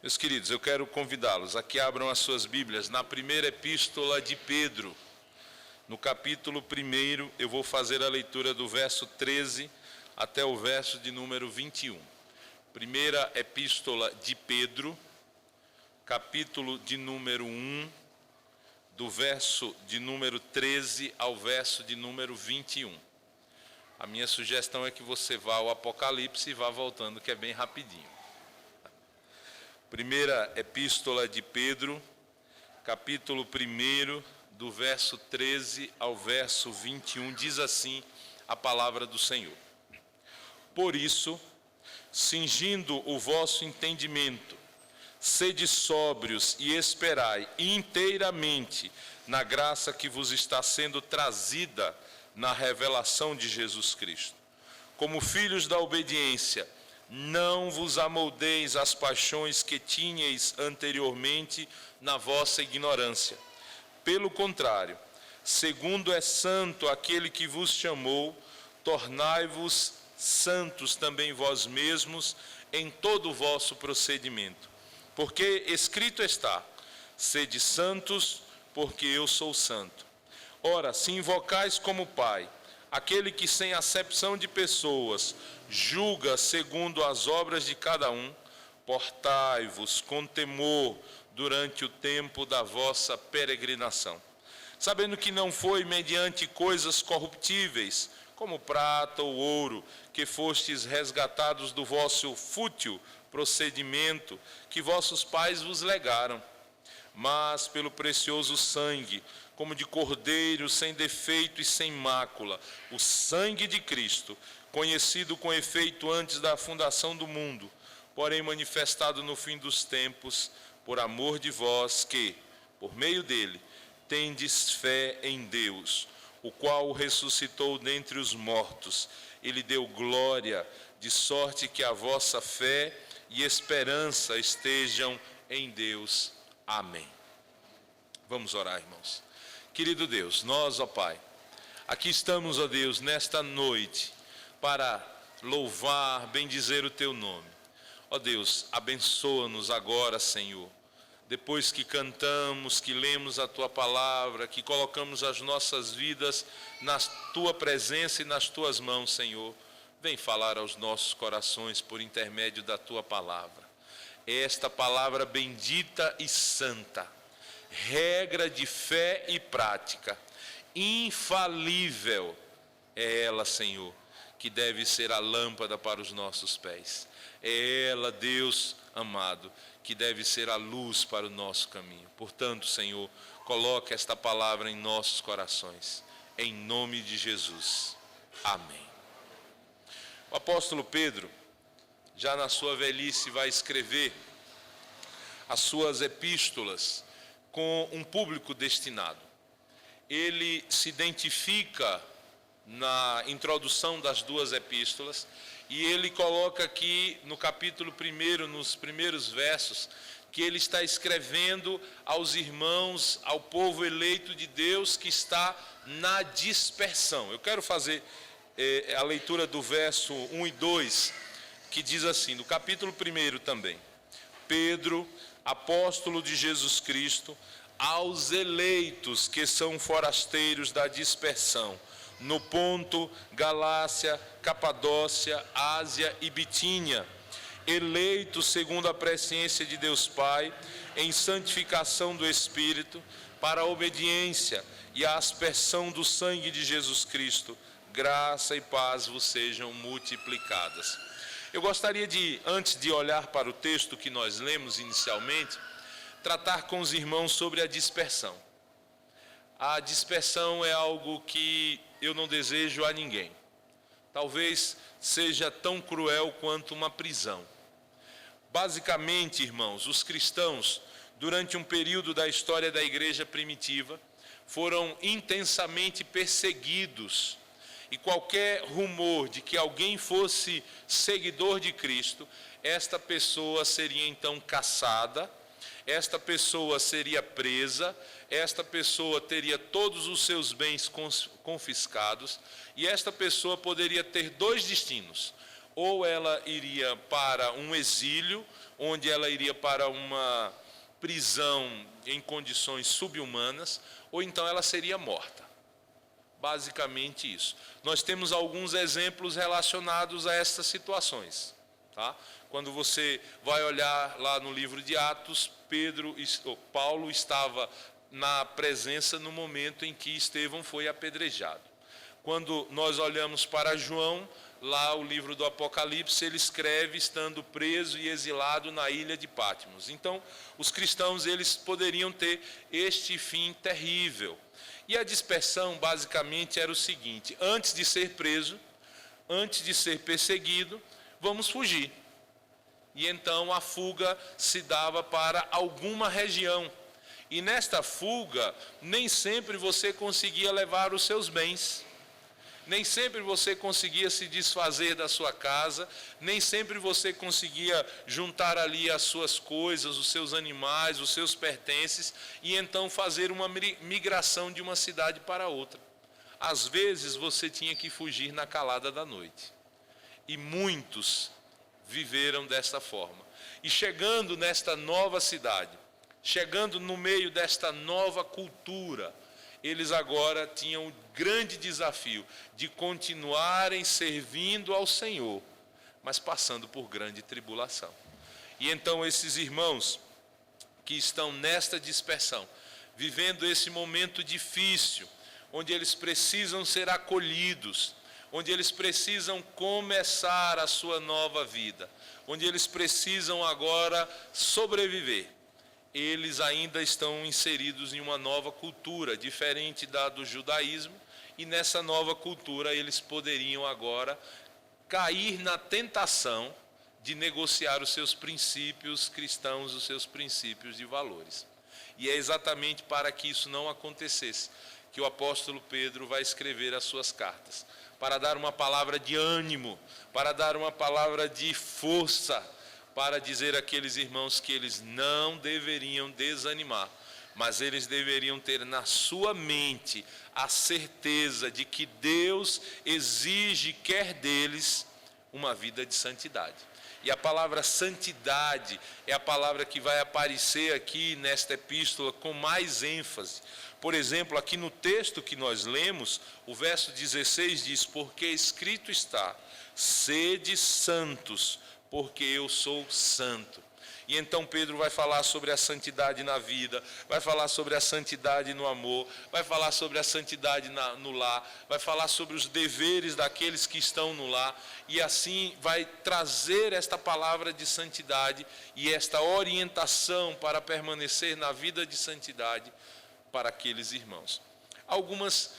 Meus queridos, eu quero convidá-los a que abram as suas Bíblias na primeira epístola de Pedro. No capítulo 1, eu vou fazer a leitura do verso 13 até o verso de número 21. Primeira epístola de Pedro, capítulo de número 1, do verso de número 13 ao verso de número 21. A minha sugestão é que você vá ao Apocalipse e vá voltando, que é bem rapidinho. Primeira epístola de Pedro, capítulo 1, do verso 13 ao verso 21, diz assim a palavra do Senhor. Por isso, cingindo o vosso entendimento, sede sóbrios e esperai inteiramente na graça que vos está sendo trazida na revelação de Jesus Cristo. Como filhos da obediência, não vos amoldeis às paixões que tinhais anteriormente na vossa ignorância. Pelo contrário, segundo é santo aquele que vos chamou, tornai-vos santos também vós mesmos em todo o vosso procedimento. Porque escrito está: sede santos, porque eu sou santo. Ora, se invocais como Pai aquele que sem acepção de pessoas julga segundo as obras de cada um, portai-vos com temor durante o tempo da vossa peregrinação, sabendo que não foi mediante coisas corruptíveis, como prata ou ouro, que fostes resgatados do vosso fútil procedimento que vossos pais vos legaram, mas pelo precioso sangue, como de cordeiro sem defeito e sem mácula, o sangue de Cristo, conhecido com efeito antes da fundação do mundo, porém manifestado no fim dos tempos, por amor de vós que, por meio dele, tendes fé em Deus, o qual o ressuscitou dentre os mortos e lhe deu glória, de sorte que a vossa fé e esperança estejam em Deus. Amém. Vamos orar, irmãos. Querido Deus, nós, ó Pai, aqui estamos, ó Deus, nesta noite para louvar, bendizer o Teu nome. Ó Deus, abençoa-nos agora, Senhor. Depois que cantamos, que lemos a Tua palavra, que colocamos as nossas vidas na Tua presença e nas Tuas mãos, Senhor, vem falar aos nossos corações por intermédio da Tua palavra. Esta palavra bendita e santa, regra de fé e prática, infalível é ela, Senhor, que deve ser a lâmpada para os nossos pés. É ela, Deus amado, que deve ser a luz para o nosso caminho. Portanto, Senhor, coloca esta palavra em nossos corações, em nome de Jesus. Amém. O apóstolo Pedro, já na sua velhice, vai escrever as suas epístolas com um público destinado. Ele se identifica na introdução das duas epístolas e ele coloca aqui no capítulo 1, nos primeiros versos, que ele está escrevendo aos irmãos, ao povo eleito de Deus que está na dispersão. Eu quero fazer a leitura do verso 1 e 2, que diz assim, do capítulo 1 também: Pedro, apóstolo de Jesus Cristo, aos eleitos que são forasteiros da dispersão, no Ponto, Galácia, Capadócia, Ásia e Bitínia, eleitos segundo a presciência de Deus Pai, em santificação do Espírito, para a obediência e a aspersão do sangue de Jesus Cristo, graça e paz vos sejam multiplicadas. Eu gostaria de, antes de olhar para o texto que nós lemos inicialmente, tratar com os irmãos sobre a dispersão. A dispersão é algo que eu não desejo a ninguém. Talvez seja tão cruel quanto uma prisão. Basicamente, irmãos, os cristãos, durante um período da história da igreja primitiva, foram intensamente perseguidos. E qualquer rumor de que alguém fosse seguidor de Cristo, esta pessoa seria então caçada, esta pessoa seria presa, esta pessoa teria todos os seus bens confiscados, e esta pessoa poderia ter dois destinos: ou ela iria para um exílio, onde ela iria para uma prisão em condições subhumanas, ou então ela seria morta. Basicamente isso. Nós temos alguns exemplos relacionados a essas situações. Tá? Quando você vai olhar lá no livro de Atos, Paulo estava na presença no momento em que Estevão foi apedrejado. Quando nós olhamos para João, lá o livro do Apocalipse, ele escreve estando preso e exilado na ilha de Patmos. Então, os cristãos, eles poderiam ter este fim terrível. E a dispersão, basicamente, era o seguinte: antes de ser preso, antes de ser perseguido, vamos fugir. E então a fuga se dava para alguma região. E nesta fuga, nem sempre você conseguia levar os seus bens. Nem sempre você conseguia se desfazer da sua casa, nem sempre você conseguia juntar ali as suas coisas, os seus animais, os seus pertences, e então fazer uma migração de uma cidade para outra. Às vezes você tinha que fugir na calada da noite. E muitos viveram desta forma. E chegando nesta nova cidade, chegando no meio desta nova cultura, eles agora tinham o grande desafio de continuarem servindo ao Senhor, mas passando por grande tribulação. E então esses irmãos que estão nesta dispersão, vivendo esse momento difícil, onde eles precisam ser acolhidos, onde eles precisam começar a sua nova vida, onde eles precisam agora sobreviver, eles ainda estão inseridos em uma nova cultura, diferente da do judaísmo, e nessa nova cultura eles poderiam agora cair na tentação de negociar os seus princípios cristãos, os seus princípios de valores. E é exatamente para que isso não acontecesse que o apóstolo Pedro vai escrever as suas cartas, para dar uma palavra de ânimo, para dar uma palavra de força, para dizer àqueles irmãos que eles não deveriam desanimar, mas eles deveriam ter na sua mente a certeza de que Deus exige, quer deles, uma vida de santidade. E a palavra santidade é a palavra que vai aparecer aqui nesta epístola com mais ênfase. Por exemplo, aqui no texto que nós lemos, o verso 16 diz: porque escrito está, sede santos, porque eu sou santo. E então Pedro vai falar sobre a santidade na vida, vai falar sobre a santidade no amor, vai falar sobre a santidade no lar, vai falar sobre os deveres daqueles que estão no lar, e assim vai trazer esta palavra de santidade e esta orientação para permanecer na vida de santidade para aqueles irmãos. Algumas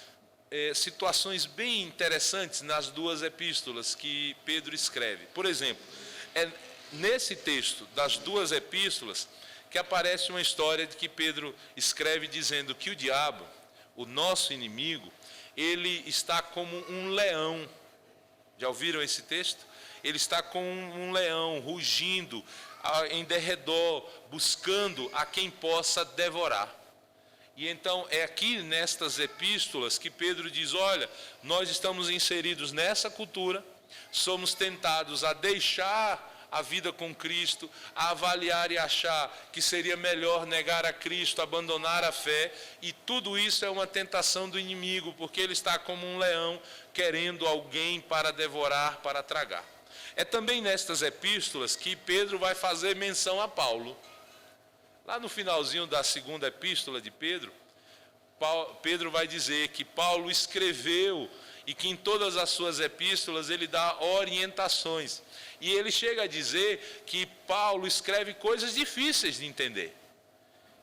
situações bem interessantes nas duas epístolas que Pedro escreve. Por exemplo, é nesse texto das duas epístolas que aparece uma história de que Pedro escreve dizendo que o diabo, o nosso inimigo, ele está como um leão. Já ouviram esse texto? Ele está como um leão, rugindo em derredor, buscando a quem possa devorar. E então é aqui nestas epístolas que Pedro diz: olha, nós estamos inseridos nessa cultura, somos tentados a deixar a vida com Cristo, a avaliar e achar que seria melhor negar a Cristo, abandonar a fé, e tudo isso é uma tentação do inimigo, porque ele está como um leão querendo alguém para devorar, para tragar. É também nestas epístolas que Pedro vai fazer menção a Paulo. Lá no finalzinho da segunda epístola de Pedro, Pedro vai dizer que Paulo escreveu e que em todas as suas epístolas ele dá orientações. E ele chega a dizer que Paulo escreve coisas difíceis de entender.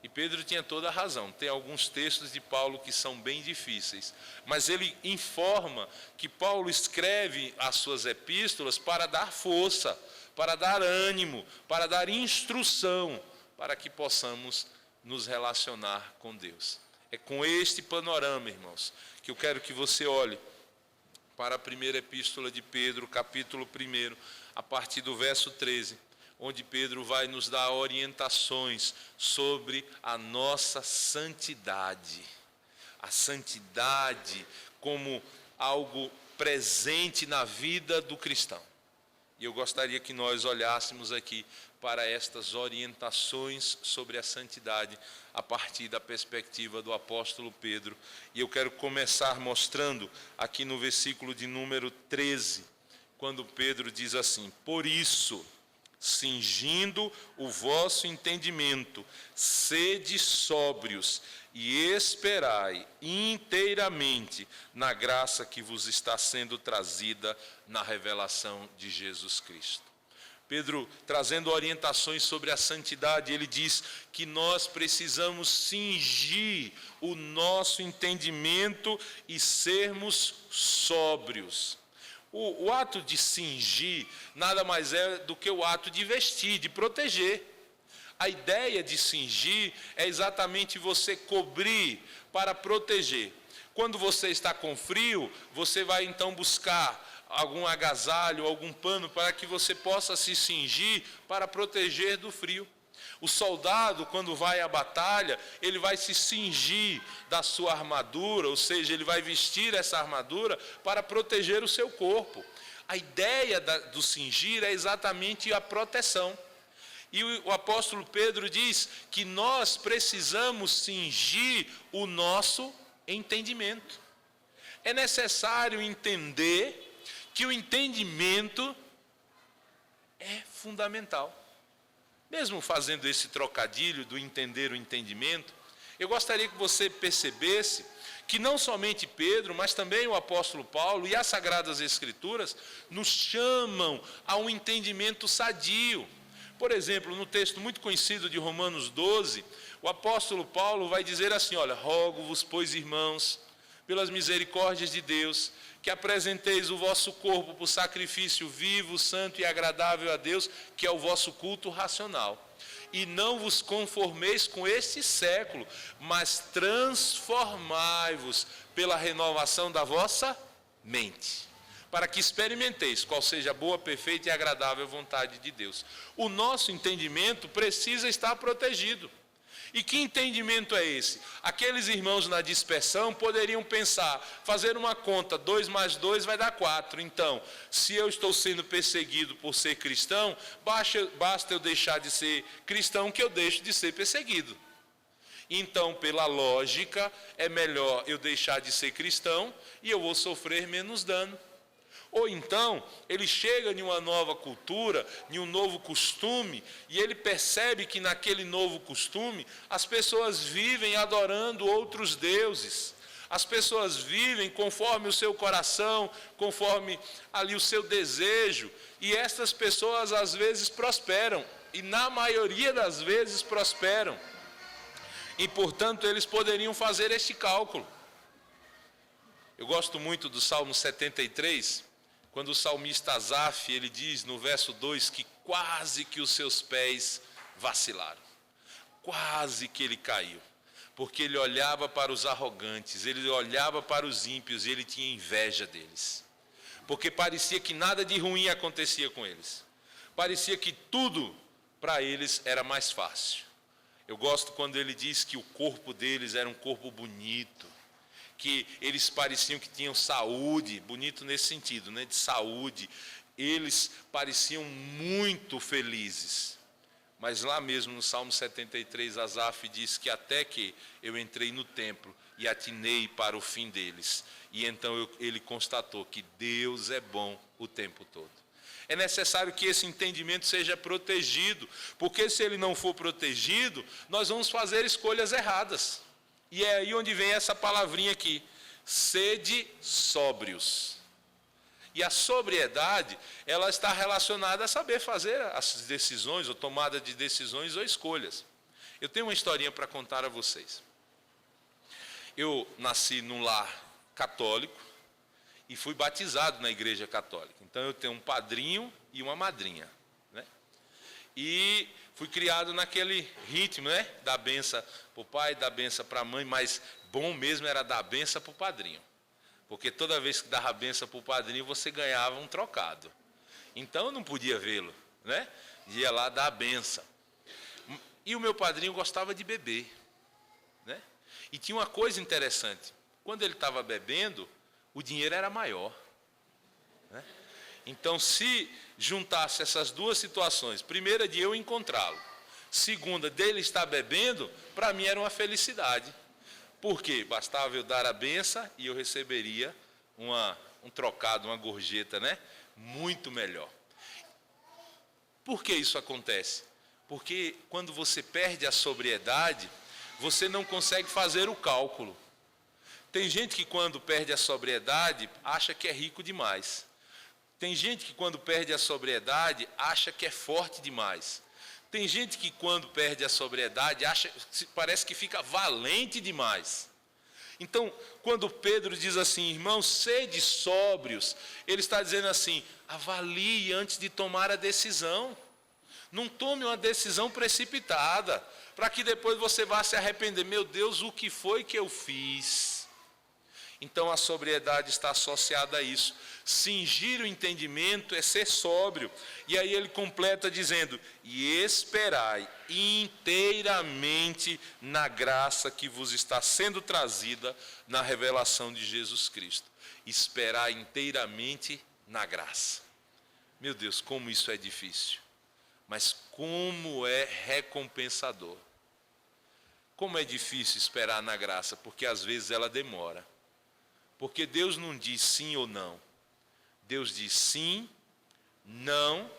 E Pedro tinha toda a razão. Tem alguns textos de Paulo que são bem difíceis. Mas ele informa que Paulo escreve as suas epístolas para dar força, para dar ânimo, para dar instrução, para que possamos nos relacionar com Deus. É com este panorama, irmãos, que eu quero que você olhe para a primeira epístola de Pedro, capítulo 1, a partir do verso 13, onde Pedro vai nos dar orientações sobre a nossa santidade. A santidade como algo presente na vida do cristão. E eu gostaria que nós olhássemos aqui para estas orientações sobre a santidade a partir da perspectiva do apóstolo Pedro. E eu quero começar mostrando aqui no versículo de número 13, quando Pedro diz assim: por isso, cingindo o vosso entendimento, sede sóbrios e esperai inteiramente na graça que vos está sendo trazida na revelação de Jesus Cristo. Pedro, trazendo orientações sobre a santidade, ele diz que nós precisamos cingir o nosso entendimento e sermos sóbrios. O ato de cingir nada mais é do que o ato de vestir, de proteger. A ideia de cingir é exatamente você cobrir para proteger. Quando você está com frio, você vai então buscar algum agasalho, algum pano para que você possa se cingir para proteger do frio. O soldado, quando vai à batalha, ele vai se cingir da sua armadura, ou seja, ele vai vestir essa armadura para proteger o seu corpo. A ideia do cingir é exatamente a proteção. E o apóstolo Pedro diz que nós precisamos cingir o nosso entendimento. É necessário entender que o entendimento é fundamental. Mesmo fazendo esse trocadilho do entender o entendimento, eu gostaria que você percebesse que não somente Pedro, mas também o apóstolo Paulo e as Sagradas Escrituras nos chamam a um entendimento sadio. Por exemplo, no texto muito conhecido de Romanos 12, o apóstolo Paulo vai dizer assim: olha, rogo-vos, pois, irmãos, pelas misericórdias de Deus, que apresenteis o vosso corpo por sacrifício vivo, santo e agradável a Deus, que é o vosso culto racional. E não vos conformeis com este século, mas transformai-vos pela renovação da vossa mente, para que experimenteis qual seja a boa, perfeita e agradável vontade de Deus. O nosso entendimento precisa estar protegido. E que entendimento é esse? Aqueles irmãos na dispersão poderiam pensar, fazer uma conta, 2 mais 2 vai dar 4. Então, se eu estou sendo perseguido por ser cristão, basta eu deixar de ser cristão que eu deixo de ser perseguido. Então, pela lógica, é melhor eu deixar de ser cristão e eu vou sofrer menos dano. Ou então, ele chega em uma nova cultura, em um novo costume, e ele percebe que naquele novo costume, as pessoas vivem adorando outros deuses. As pessoas vivem conforme o seu coração, conforme ali o seu desejo, e estas pessoas às vezes prosperam, e na maioria das vezes prosperam. E, portanto, eles poderiam fazer este cálculo. Eu gosto muito do Salmo 73, quando o salmista Asaf, ele diz no verso 2 que quase que os seus pés vacilaram, quase que ele caiu, porque ele olhava para os arrogantes, ele olhava para os ímpios e ele tinha inveja deles, porque parecia que nada de ruim acontecia com eles, parecia que tudo para eles era mais fácil. Eu gosto quando ele diz que o corpo deles era um corpo bonito, que eles pareciam que tinham saúde, bonito nesse sentido, né, de saúde, eles pareciam muito felizes. Mas lá mesmo no Salmo 73, Asaf diz que até que eu entrei no templo e atinei para o fim deles. E então ele constatou que Deus é bom o tempo todo. É necessário que esse entendimento seja protegido, porque se ele não for protegido, nós vamos fazer escolhas erradas. E é aí onde vem essa palavrinha aqui, sede sóbrios. E a sobriedade, ela está relacionada a saber fazer as decisões, ou tomada de decisões ou escolhas. Eu tenho uma historinha para contar a vocês. Eu nasci num lar católico e fui batizado na igreja católica. Então eu tenho um padrinho e uma madrinha, né? E fui criado naquele ritmo, né? Da benção para o pai, da benção para a mãe, mas bom mesmo era dar a benção para o padrinho. Porque toda vez que dava a benção para o padrinho, você ganhava um trocado. Então eu não podia vê-lo, né? Ia lá dar a benção. E o meu padrinho gostava de beber, né? E tinha uma coisa interessante. Quando ele estava bebendo, o dinheiro era maior, né? Então, se juntasse essas duas situações, primeira de eu encontrá-lo, segunda dele estar bebendo, para mim era uma felicidade. Porque bastava eu dar a benção e eu receberia um trocado, uma gorjeta, né? Muito melhor. Por que isso acontece? Porque quando você perde a sobriedade, você não consegue fazer o cálculo. Tem gente que quando perde a sobriedade, acha que é rico demais. Tem gente que quando perde a sobriedade, acha que é forte demais. Tem gente que quando perde a sobriedade, parece que fica valente demais. Então, quando Pedro diz assim, irmãos, sede sóbrios, ele está dizendo assim, avalie antes de tomar a decisão. Não tome uma decisão precipitada, para que depois você vá se arrepender. Meu Deus, o que foi que eu fiz? Então, a sobriedade está associada a isso. Cingir o entendimento é ser sóbrio. E aí ele completa dizendo, e esperai inteiramente na graça que vos está sendo trazida na revelação de Jesus Cristo. Esperar inteiramente na graça. Meu Deus, como isso é difícil. Mas como é recompensador. Como é difícil esperar na graça, porque às vezes ela demora. Porque Deus não diz sim ou não. Deus diz sim, não,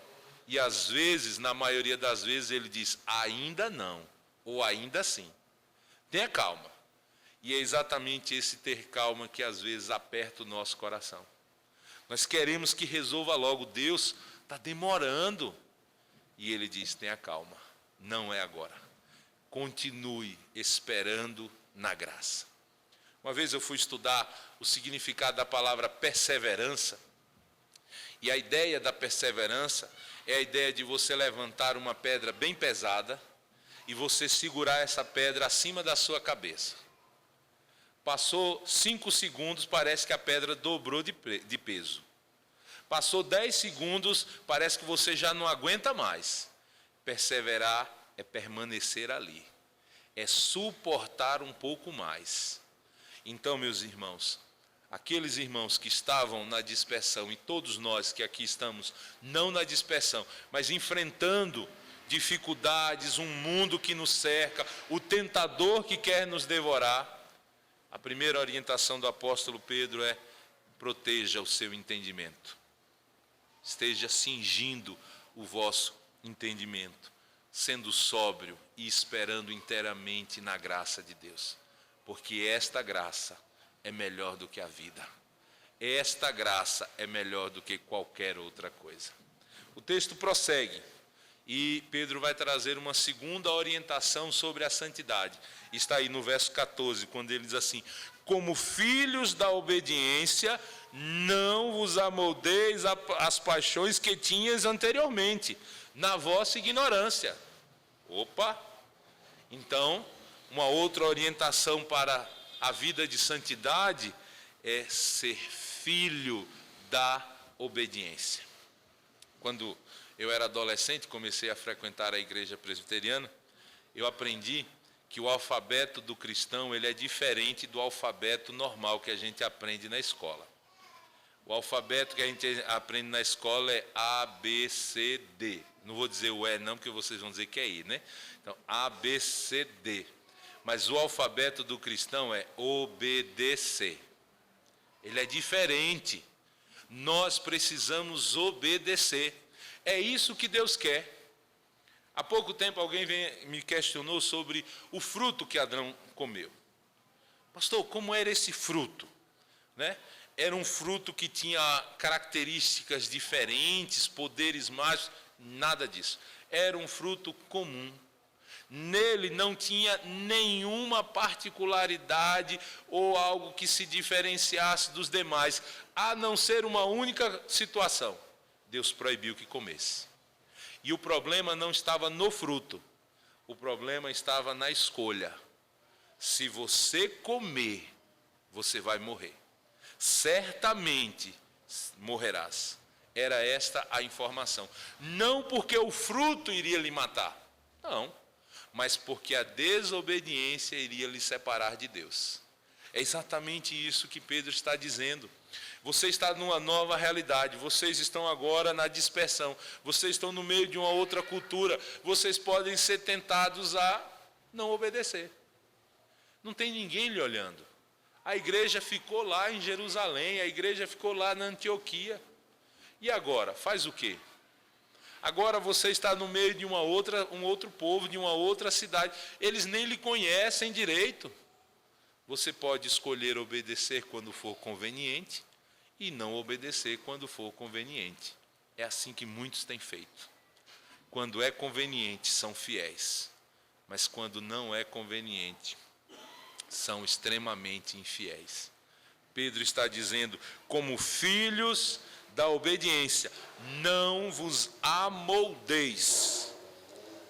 e às vezes, na maioria das vezes, ele diz ainda não, ou ainda sim. Tenha calma. E é exatamente esse ter calma que às vezes aperta o nosso coração. Nós queremos que resolva logo. Deus está demorando. E ele diz, tenha calma, não é agora. Continue esperando na graça. Uma vez eu fui estudar o significado da palavra perseverança. E a ideia da perseverança é a ideia de você levantar uma pedra bem pesada e você segurar essa pedra acima da sua cabeça. Passou 5 segundos, parece que a pedra dobrou de peso. Passou 10 segundos, parece que você já não aguenta mais. Perseverar é permanecer ali, é suportar um pouco mais. Então, meus irmãos, aqueles irmãos que estavam na dispersão, e todos nós que aqui estamos, não na dispersão, mas enfrentando dificuldades, um mundo que nos cerca, o tentador que quer nos devorar, a primeira orientação do apóstolo Pedro é: proteja o seu entendimento. Esteja cingindo o vosso entendimento, sendo sóbrio e esperando inteiramente na graça de Deus, porque esta graça é melhor do que a vida. Esta graça é melhor do que qualquer outra coisa. O texto prossegue e Pedro vai trazer uma segunda orientação sobre a santidade. Está aí no verso 14, quando ele diz assim: como filhos da obediência, não vos amoldeis às paixões que tinhas anteriormente, na vossa ignorância. Opa! Então, uma outra orientação para a vida de santidade é ser filho da obediência. Quando eu era adolescente, comecei a frequentar a igreja presbiteriana, eu aprendi que o alfabeto do cristão ele é diferente do alfabeto normal que a gente aprende na escola. O alfabeto que a gente aprende na escola é A, B, C, D. Não vou dizer o E não, porque vocês vão dizer que é I, né? Então, A, B, C, D. Mas o alfabeto do cristão é obedecer. Ele é diferente. Nós precisamos obedecer. É isso que Deus quer. Há pouco tempo alguém me questionou sobre o fruto que Adão comeu. Pastor, como era esse fruto? Né? Era um fruto que tinha características diferentes, poderes mágicos, nada disso. Era um fruto comum. Nele não tinha nenhuma particularidade ou algo que se diferenciasse dos demais, a não ser uma única situação: Deus proibiu que comesse. E o problema não estava no fruto, o problema estava na escolha. Se você comer, você vai morrer. Certamente morrerás. Era esta a informação. Não porque o fruto iria lhe matar, não, mas porque a desobediência iria lhe separar de Deus. É exatamente isso que Pedro está dizendo. Você está numa nova realidade, vocês estão agora na dispersão, vocês estão no meio de uma outra cultura, vocês podem ser tentados a não obedecer. Não tem ninguém lhe olhando. A igreja ficou lá em Jerusalém, a igreja ficou lá na Antioquia. E agora, faz o quê? Agora você está no meio de um outro povo, de uma outra cidade, eles nem lhe conhecem direito. Você pode escolher obedecer quando for conveniente, e não obedecer quando for conveniente. É assim que muitos têm feito. Quando é conveniente, são fiéis. Mas quando não é conveniente, são extremamente infiéis. Pedro está dizendo, como filhos da obediência, não vos amoldeis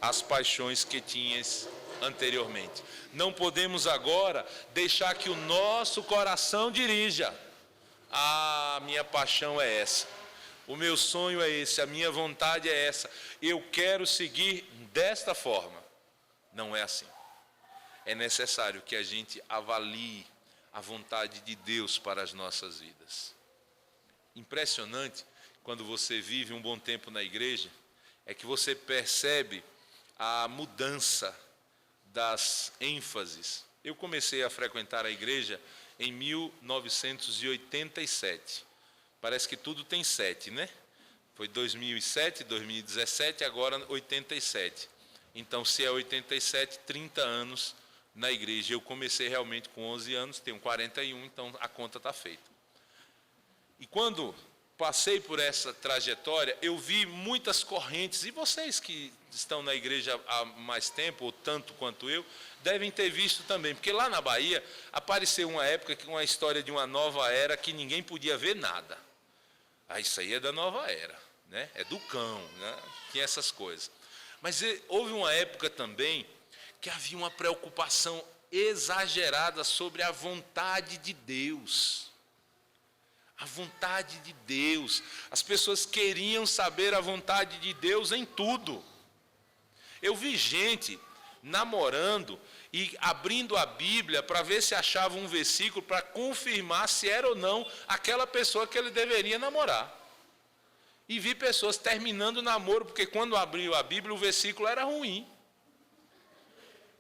às paixões que tinhas anteriormente. Não podemos agora deixar que o nosso coração dirija. Minha paixão é essa, o meu sonho é esse, a minha vontade é essa, eu quero seguir desta forma. Não é assim. É necessário que a gente avalie a vontade de Deus para as nossas vidas. Impressionante, quando você vive um bom tempo na igreja, é que você percebe a mudança das ênfases. Eu comecei a frequentar a igreja em 1987. Parece que tudo tem 7, né? Foi 2007, 2017, agora 87. Então, se é 87, 30 anos na igreja. Eu comecei realmente com 11 anos, tenho 41, então a conta está feita. E quando passei por essa trajetória, eu vi muitas correntes, e vocês que estão na igreja há mais tempo, ou tanto quanto eu, devem ter visto também, porque lá na Bahia apareceu uma época, uma história de uma nova era que ninguém podia ver nada. Isso aí é da nova era, né? É do cão, né? Tinha essas coisas. Mas houve uma época também que havia uma preocupação exagerada sobre a vontade de Deus. A vontade de Deus. As pessoas queriam saber a vontade de Deus em tudo. Eu vi gente namorando e abrindo a Bíblia para ver se achava um versículo para confirmar se era ou não aquela pessoa que ele deveria namorar. E vi pessoas terminando o namoro, porque quando abriu a Bíblia o versículo era ruim.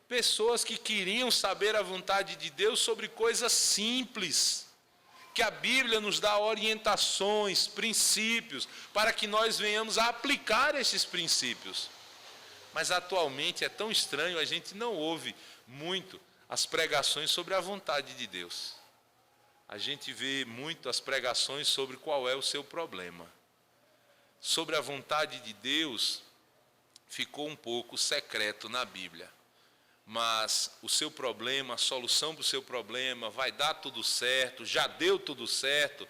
Pessoas que queriam saber a vontade de Deus sobre coisas simples, que a Bíblia nos dá orientações, princípios, para que nós venhamos a aplicar esses princípios. Mas atualmente é tão estranho, a gente não ouve muito as pregações sobre a vontade de Deus. A gente vê muito as pregações sobre qual é o seu problema. Sobre a vontade de Deus, ficou um pouco secreto na Bíblia. Mas o seu problema, a solução para o seu problema, vai dar tudo certo, já deu tudo certo,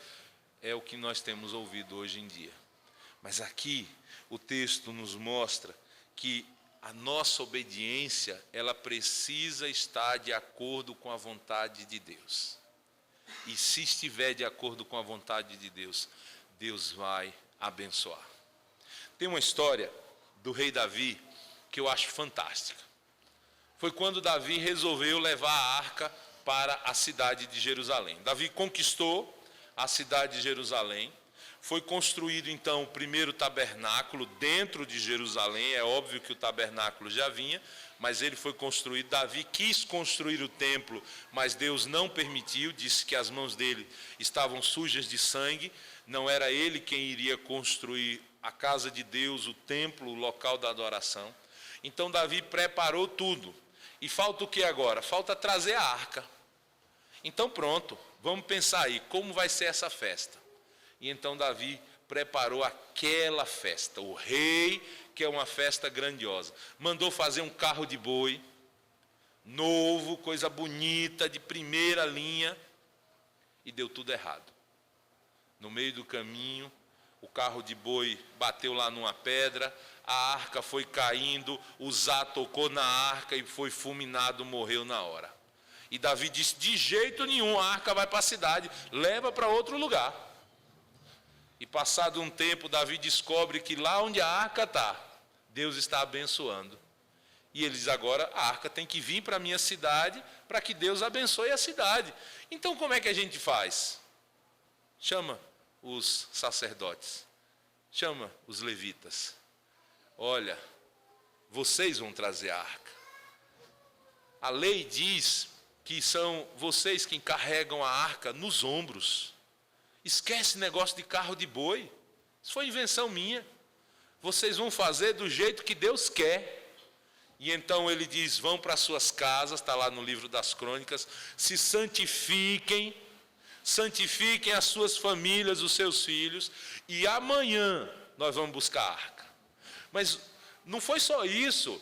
é o que nós temos ouvido hoje em dia. Mas aqui o texto nos mostra que a nossa obediência, ela precisa estar de acordo com a vontade de Deus. E se estiver de acordo com a vontade de Deus, Deus vai abençoar. Tem uma história do rei Davi que eu acho fantástica. Foi quando Davi resolveu levar a arca para a cidade de Jerusalém. Davi conquistou a cidade de Jerusalém. Foi construído então o primeiro tabernáculo dentro de Jerusalém. É óbvio que o tabernáculo já vinha, mas ele foi construído. Davi quis construir o templo, mas Deus não permitiu, disse que as mãos dele estavam sujas de sangue. Não era ele quem iria construir a casa de Deus, o templo, o local da adoração. Então Davi preparou tudo. E falta o que agora? Falta trazer a arca. Então pronto, vamos pensar aí, como vai ser essa festa? E então Davi preparou aquela festa. O rei, que é uma festa grandiosa, mandou fazer um carro de boi, novo, coisa bonita, de primeira linha, e deu tudo errado. No meio do caminho, o carro de boi bateu lá numa pedra, a arca foi caindo, Uzá tocou na arca e foi fulminado, morreu na hora. E Davi disse, de jeito nenhum a arca vai para a cidade, leva para outro lugar. E passado um tempo, Davi descobre que lá onde a arca está, Deus está abençoando. E ele diz, agora a arca tem que vir para a minha cidade, para que Deus abençoe a cidade. Então como é que a gente faz? chama os sacerdotes, chama os levitas. Olha, vocês vão trazer a arca. A lei diz que são vocês quem carregam a arca nos ombros. Esquece negócio de carro de boi. Isso foi invenção minha. Vocês vão fazer do jeito que Deus quer. E então ele diz, vão para suas casas, está lá no livro das crônicas, se santifiquem, santifiquem as suas famílias, os seus filhos, e amanhã nós vamos buscar a arca. Mas não foi só isso.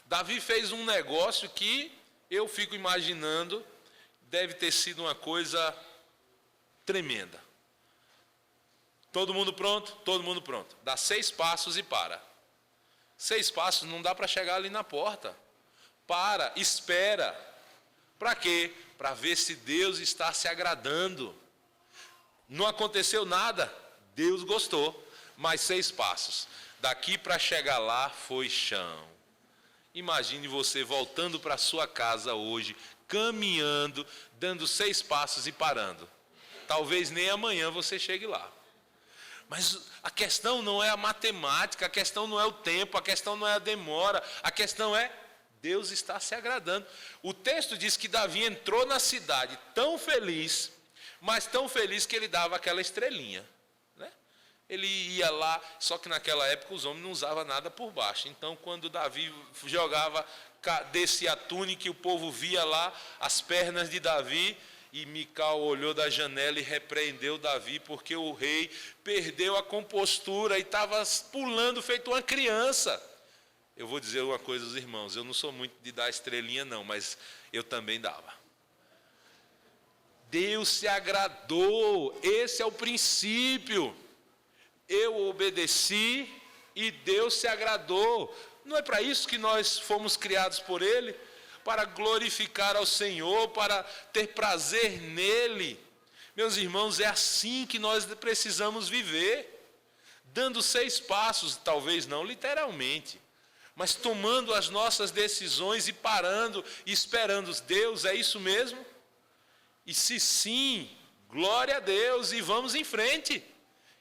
Davi fez um negócio que eu fico imaginando, deve ter sido uma coisa tremenda. Todo mundo pronto? Todo mundo pronto. Dá 6 passos e para. 6 passos não dá para chegar ali na porta. Para, espera. Para quê? Para ver se Deus está se agradando. Não aconteceu nada, Deus gostou. Mais 6 passos. Daqui para chegar lá foi chão. Imagine você voltando para sua casa hoje, caminhando, dando 6 passos e parando. Talvez nem amanhã você chegue lá. Mas a questão não é a matemática, a questão não é o tempo, a questão não é a demora, a questão é Deus está se agradando. O texto diz que Davi entrou na cidade tão feliz, mas tão feliz que ele dava aquela estrelinha. Né? Ele ia lá, só que naquela época os homens não usavam nada por baixo. Então quando Davi jogava, descia a túnica e o povo via lá as pernas de Davi, e Mical olhou da janela e repreendeu Davi, porque o rei perdeu a compostura e estava pulando feito uma criança. Eu vou dizer uma coisa aos irmãos, eu não sou muito de dar estrelinha não, mas eu também dava. Deus se agradou, esse é o princípio. Eu obedeci e Deus se agradou. Não é para isso que nós fomos criados por Ele? Para glorificar ao Senhor, para ter prazer nele. Meus irmãos, é assim que nós precisamos viver, dando 6 passos, talvez não literalmente, mas tomando as nossas decisões e parando e esperando Deus, é isso mesmo? E se sim, glória a Deus e vamos em frente.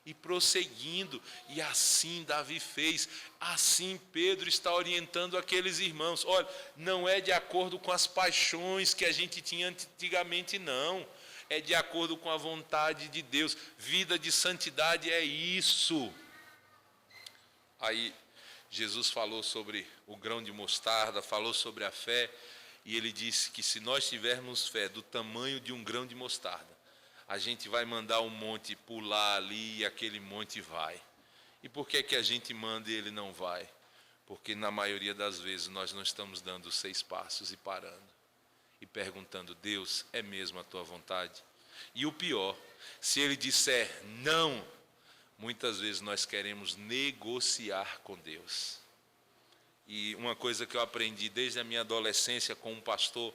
E prosseguindo, e assim Davi fez, assim Pedro está orientando aqueles irmãos. Olha, não é de acordo com as paixões que a gente tinha antigamente, não. É de acordo com a vontade de Deus. Vida de santidade é isso. Aí Jesus falou sobre o grão de mostarda, falou sobre a fé, e ele disse que se nós tivermos fé do tamanho de um grão de mostarda, a gente vai mandar um monte pular ali e aquele monte vai. E por que a gente manda e ele não vai? Porque na maioria das vezes nós não estamos dando 6 passos e parando. E perguntando, Deus, é mesmo a tua vontade? E o pior, se ele disser não, muitas vezes nós queremos negociar com Deus. E uma coisa que eu aprendi desde a minha adolescência com um pastor,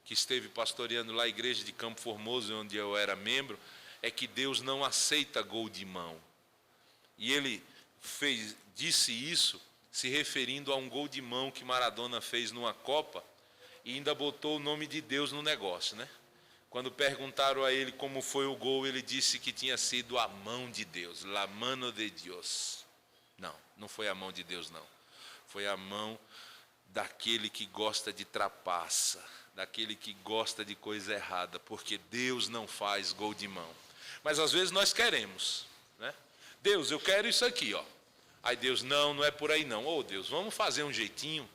que esteve pastoreando lá a igreja de Campo Formoso, onde eu era membro, é que Deus não aceita gol de mão. E ele disse isso se referindo a um gol de mão que Maradona fez numa Copa, e ainda botou o nome de Deus no negócio, né? Quando perguntaram a ele como foi o gol, ele disse que tinha sido a mão de Deus, la mano de Dios. Não, não foi a mão de Deus, não. Foi a mão daquele que gosta de trapaça, daquele que gosta de coisa errada, porque Deus não faz gol de mão. Mas às vezes nós queremos, né? Deus, eu quero isso aqui, ó. Aí Deus, não é por aí não. Ô Deus, vamos fazer um jeitinho.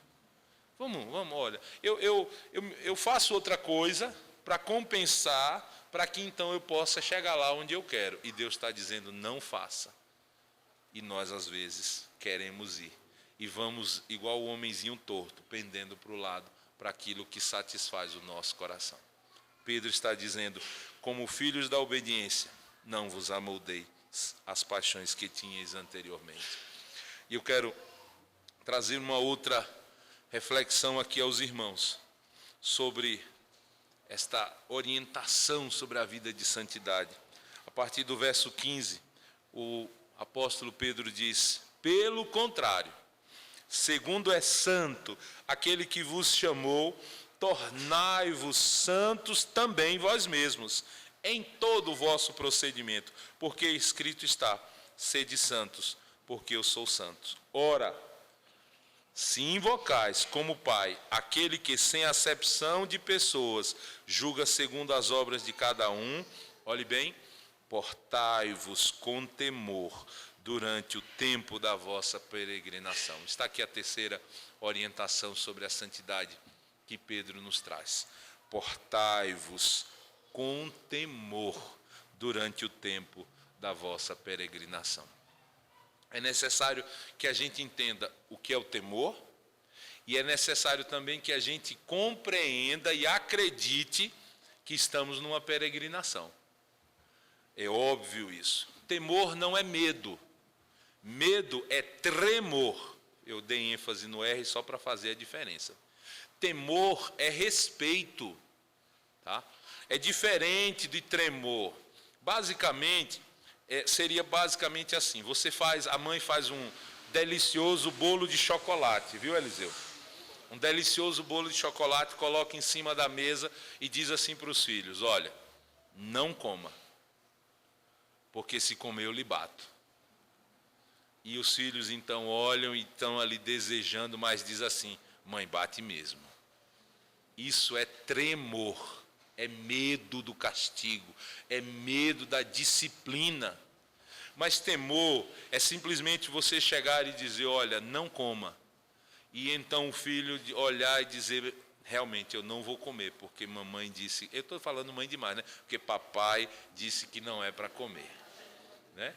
Vamos, olha. Eu faço outra coisa para compensar, para que então eu possa chegar lá onde eu quero. E Deus está dizendo, não faça. E nós às vezes queremos ir. E vamos igual o homenzinho torto, pendendo para o lado, para aquilo que satisfaz o nosso coração. Pedro está dizendo, como filhos da obediência, não vos amoldeis as paixões que tinhais anteriormente. E eu quero trazer uma outra reflexão aqui aos irmãos, sobre esta orientação sobre a vida de santidade. A partir do verso 15, o apóstolo Pedro diz, pelo contrário, segundo é santo aquele que vos chamou, tornai-vos santos também vós mesmos, em todo o vosso procedimento, porque escrito está: sede santos, porque eu sou santo. Ora, se invocais como Pai aquele que sem acepção de pessoas julga segundo as obras de cada um, olhe bem, portai-vos com temor durante o tempo da vossa peregrinação. Está aqui a terceira orientação sobre a santidade que Pedro nos traz. Portai-vos com temor durante o tempo da vossa peregrinação. É necessário que a gente entenda o que é o temor, e é necessário também que a gente compreenda e acredite que estamos numa peregrinação. É óbvio isso. Temor não é medo. Medo é tremor. Eu dei ênfase no R só para fazer a diferença. Temor é respeito, tá? É diferente de tremor. Basicamente, seria basicamente assim: a mãe faz um delicioso bolo de chocolate, viu, Eliseu? Um delicioso bolo de chocolate, coloca em cima da mesa e diz assim para os filhos: olha, não coma, porque se comer eu lhe bato. E os filhos então olham e estão ali desejando, mas diz assim: mãe, bate mesmo. Isso é tremor, é medo do castigo, é medo da disciplina. Mas temor é simplesmente você chegar e dizer: olha, não coma. E então o filho olhar e dizer: realmente eu não vou comer, porque mamãe disse. Eu estou falando mãe demais, né? Porque papai disse que não é para comer, né?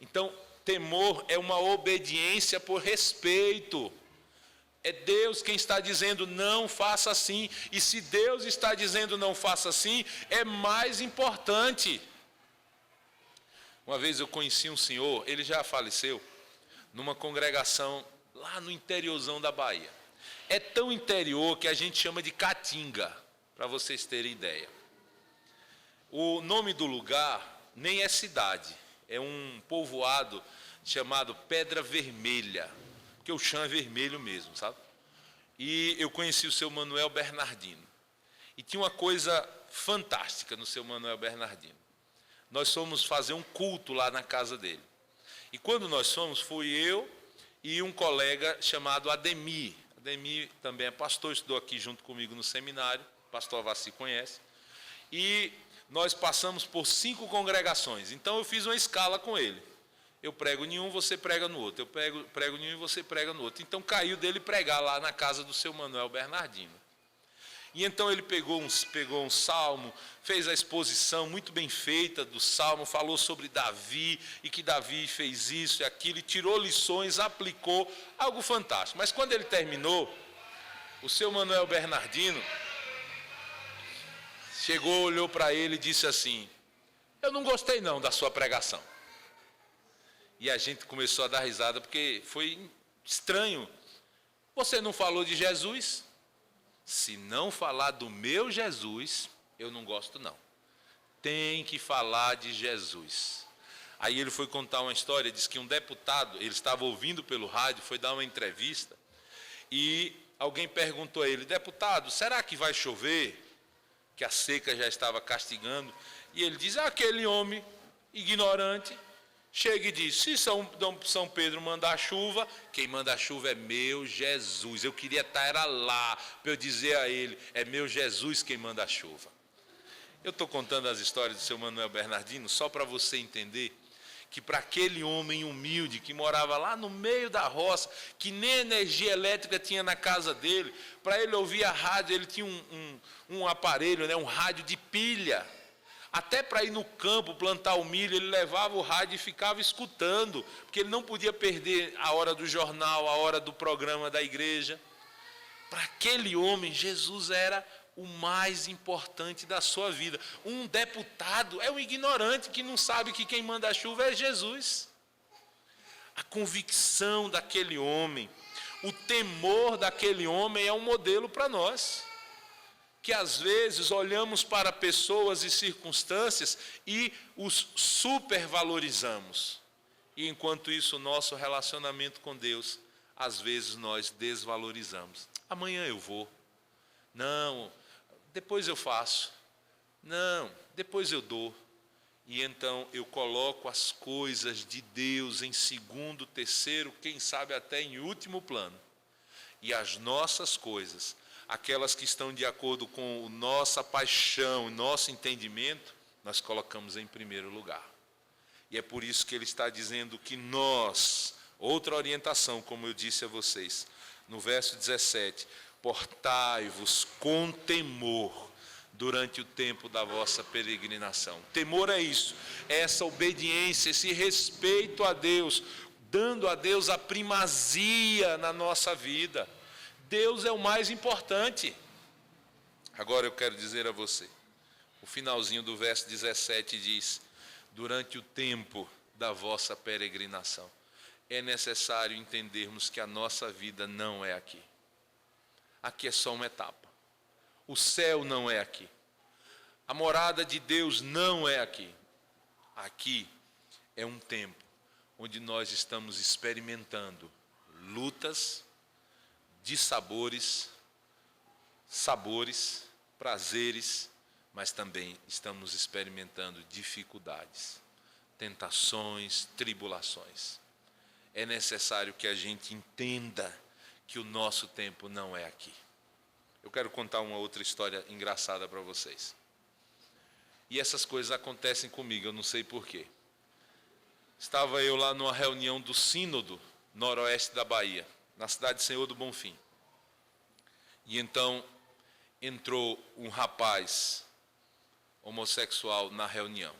Então, temor é uma obediência por respeito. É Deus quem está dizendo: não faça assim. E se Deus está dizendo não faça assim, é mais importante. Uma vez eu conheci um senhor, ele já faleceu, numa congregação lá no interiorzão da Bahia. É tão interior que a gente chama de Caatinga, para vocês terem ideia. O nome do lugar nem é cidade, é um povoado chamado Pedra Vermelha, porque o chão é vermelho mesmo, sabe? E eu conheci o seu Manuel Bernardino. E tinha uma coisa fantástica no seu Manuel Bernardino. Nós fomos fazer um culto lá na casa dele. E quando nós fomos, fui eu e um colega chamado Ademir. Ademir também é pastor, estudou aqui junto comigo no seminário, o pastor Avassi conhece. E nós passamos por 5 congregações. Então eu fiz uma escala com ele. Eu prego em um, você prega no outro. Eu prego em um e você prega no outro. Então caiu dele pregar lá na casa do seu Manuel Bernardino. E então ele pegou um salmo, fez a exposição muito bem feita do salmo, falou sobre Davi, e que Davi fez isso e aquilo, e tirou lições, aplicou, algo fantástico. Mas quando ele terminou, o seu Manuel Bernardino chegou, olhou para ele e disse assim: eu não gostei não da sua pregação. E a gente começou a dar risada, porque foi estranho. Você não falou de Jesus? Se não falar do meu Jesus, eu não gosto não. Tem que falar de Jesus. Aí ele foi contar uma história, disse que um deputado, ele estava ouvindo pelo rádio, foi dar uma entrevista, e alguém perguntou a ele: deputado, será que vai chover? Que a seca já estava castigando. E ele diz: aquele homem ignorante chega e diz: se São Pedro mandar chuva, quem manda a chuva é meu Jesus. Eu queria estar lá para eu dizer a ele: é meu Jesus quem manda a chuva. Eu estou contando as histórias do seu Manuel Bernardino só para você entender que para aquele homem humilde que morava lá no meio da roça, que nem energia elétrica tinha na casa dele, para ele ouvir a rádio, ele tinha um aparelho, né, um rádio de pilha. Até para ir no campo plantar o milho, ele levava o rádio e ficava escutando, porque ele não podia perder a hora do jornal, a hora do programa da igreja. Para aquele homem, Jesus era o mais importante da sua vida. Um deputado é um ignorante que não sabe que quem manda a chuva é Jesus. A convicção daquele homem, o temor daquele homem é um modelo para nós. Que às vezes olhamos para pessoas e circunstâncias e os supervalorizamos. E enquanto isso, o nosso relacionamento com Deus, às vezes nós desvalorizamos. Amanhã eu vou. Não, depois eu faço. Não, depois eu dou. E então eu coloco as coisas de Deus em segundo, terceiro, quem sabe até em último plano. E as nossas coisas, aquelas que estão de acordo com a nossa paixão, nosso entendimento, nós colocamos em primeiro lugar. E é por isso que ele está dizendo que nós, outra orientação, como eu disse a vocês, no verso 17, portai-vos com temor durante o tempo da vossa peregrinação. Temor é isso, é essa obediência, esse respeito a Deus, dando a Deus a primazia na nossa vida. Deus é o mais importante. Agora eu quero dizer a você, o finalzinho do verso 17 diz: durante o tempo da vossa peregrinação, é necessário entendermos que a nossa vida não é aqui. Aqui é só uma etapa. O céu não é aqui. A morada de Deus não é aqui. Aqui é um tempo onde nós estamos experimentando lutas, dissabores, sabores, prazeres, mas também estamos experimentando dificuldades, tentações, tribulações. É necessário que a gente entenda que o nosso tempo não é aqui. Eu quero contar uma outra história engraçada para vocês. E essas coisas acontecem comigo, eu não sei porquê. Estava eu lá numa reunião do Sínodo, noroeste da Bahia, na cidade de Senhor do Bonfim. E então entrou um rapaz homossexual na reunião.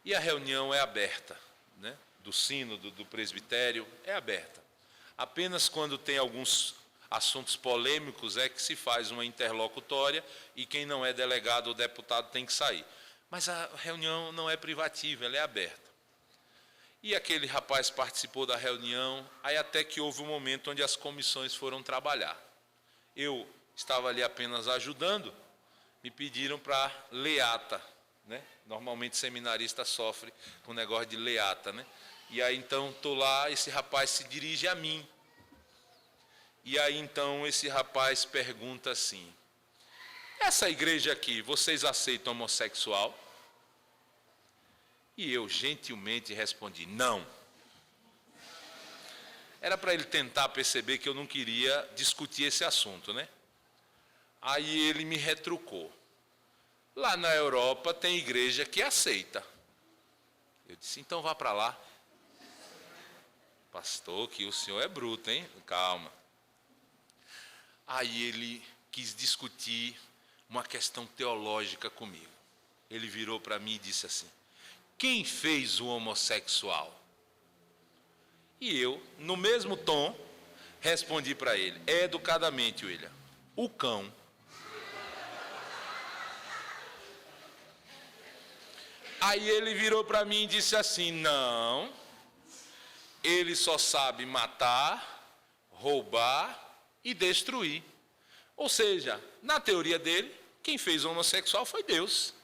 E a reunião é aberta, né? Do sínodo, do presbitério, é aberta. Apenas quando tem alguns assuntos polêmicos é que se faz uma interlocutória e quem não é delegado ou deputado tem que sair. Mas a reunião não é privativa, ela é aberta. E aquele rapaz participou da reunião, aí até que houve um momento onde as comissões foram trabalhar. Eu estava ali apenas ajudando, me pediram para ler ata, né? Normalmente seminarista sofre com o negócio de ler ata, né? E aí então estou lá, esse rapaz se dirige a mim. E aí então esse rapaz pergunta assim: essa igreja aqui, vocês aceitam homossexual? E eu gentilmente respondi: não. Era para ele tentar perceber que eu não queria discutir esse assunto, né? Aí ele me retrucou: lá na Europa tem igreja que aceita. Eu disse: então vá para lá. Pastor, que o senhor é bruto, hein? Calma. Aí ele quis discutir uma questão teológica comigo. Ele virou para mim e disse assim: quem fez o homossexual? E eu, no mesmo tom, respondi para ele, educadamente, William: o cão. Aí ele virou para mim e disse assim: não, ele só sabe matar, roubar e destruir. Ou seja, na teoria dele, quem fez o homossexual foi Deus,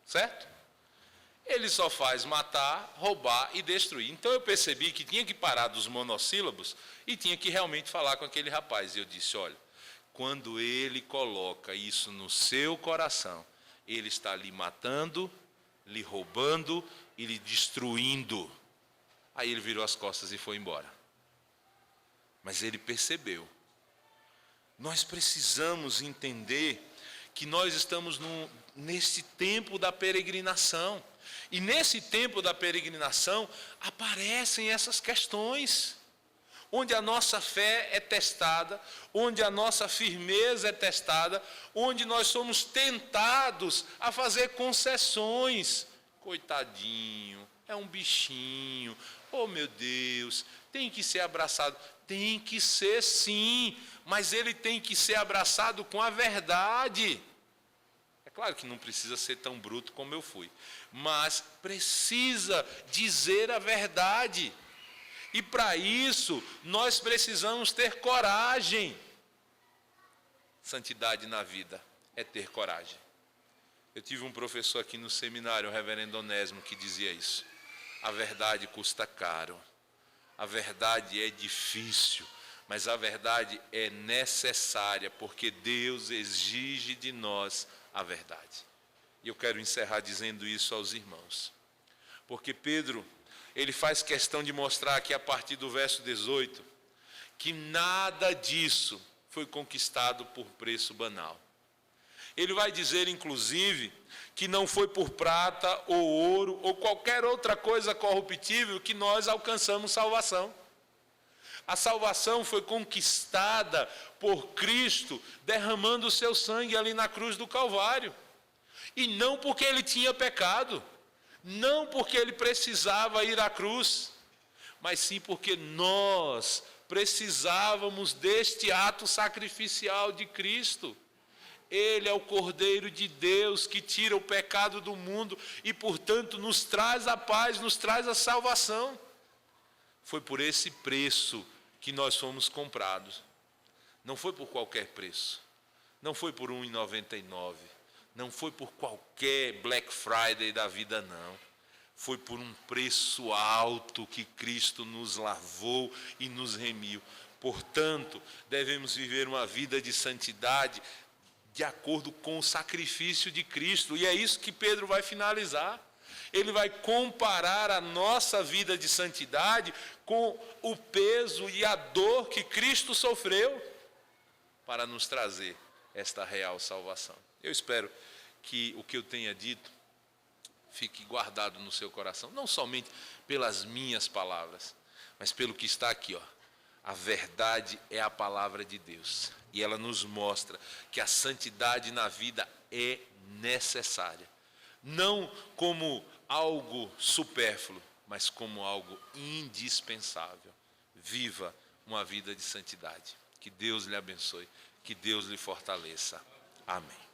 certo? Ele só faz matar, roubar e destruir. Então eu percebi que tinha que parar dos monossílabos e tinha que realmente falar com aquele rapaz. E eu disse: olha, quando ele coloca isso no seu coração, ele está lhe matando, lhe roubando e lhe destruindo. Aí ele virou as costas e foi embora. Mas ele percebeu. Nós precisamos entender que nós estamos nesse tempo da peregrinação. E nesse tempo da peregrinação aparecem essas questões, onde a nossa fé é testada, onde a nossa firmeza é testada, onde nós somos tentados a fazer concessões. Coitadinho, é um bichinho, oh meu Deus, tem que ser abraçado. Tem que ser sim, mas ele tem que ser abraçado com a verdade. É claro que não precisa ser tão bruto como eu fui, mas precisa dizer a verdade. E para isso, nós precisamos ter coragem. Santidade na vida é ter coragem. Eu tive um professor aqui no seminário, o reverendo Onésimo, que dizia isso: a verdade custa caro. A verdade é difícil, mas a verdade é necessária, porque Deus exige de nós a verdade. E eu quero encerrar dizendo isso aos irmãos. Porque Pedro, ele faz questão de mostrar aqui a partir do verso 18, que nada disso foi conquistado por preço banal. Ele vai dizer, inclusive, que não foi por prata ou ouro ou qualquer outra coisa corruptível que nós alcançamos salvação. A salvação foi conquistada por Cristo derramando o seu sangue ali na cruz do Calvário. E não porque ele tinha pecado, não porque ele precisava ir à cruz, mas sim porque nós precisávamos deste ato sacrificial de Cristo. Ele é o Cordeiro de Deus que tira o pecado do mundo e, portanto, nos traz a paz, nos traz a salvação. Foi por esse preço que nós fomos comprados. Não foi por qualquer preço. Não foi por R$ 1,99. Não foi por qualquer Black Friday da vida, não. Foi por um preço alto que Cristo nos lavou e nos remiu. Portanto, devemos viver uma vida de santidade de acordo com o sacrifício de Cristo. E é isso que Pedro vai finalizar. Ele vai comparar a nossa vida de santidade com o peso e a dor que Cristo sofreu para nos trazer esta real salvação. Eu espero que o que eu tenha dito fique guardado no seu coração, não somente pelas minhas palavras, mas pelo que está aqui, ó. A verdade é a palavra de Deus, e ela nos mostra que a santidade na vida é necessária, não como algo supérfluo, mas como algo indispensável. Viva uma vida de santidade. Que Deus lhe abençoe, que Deus lhe fortaleça. Amém.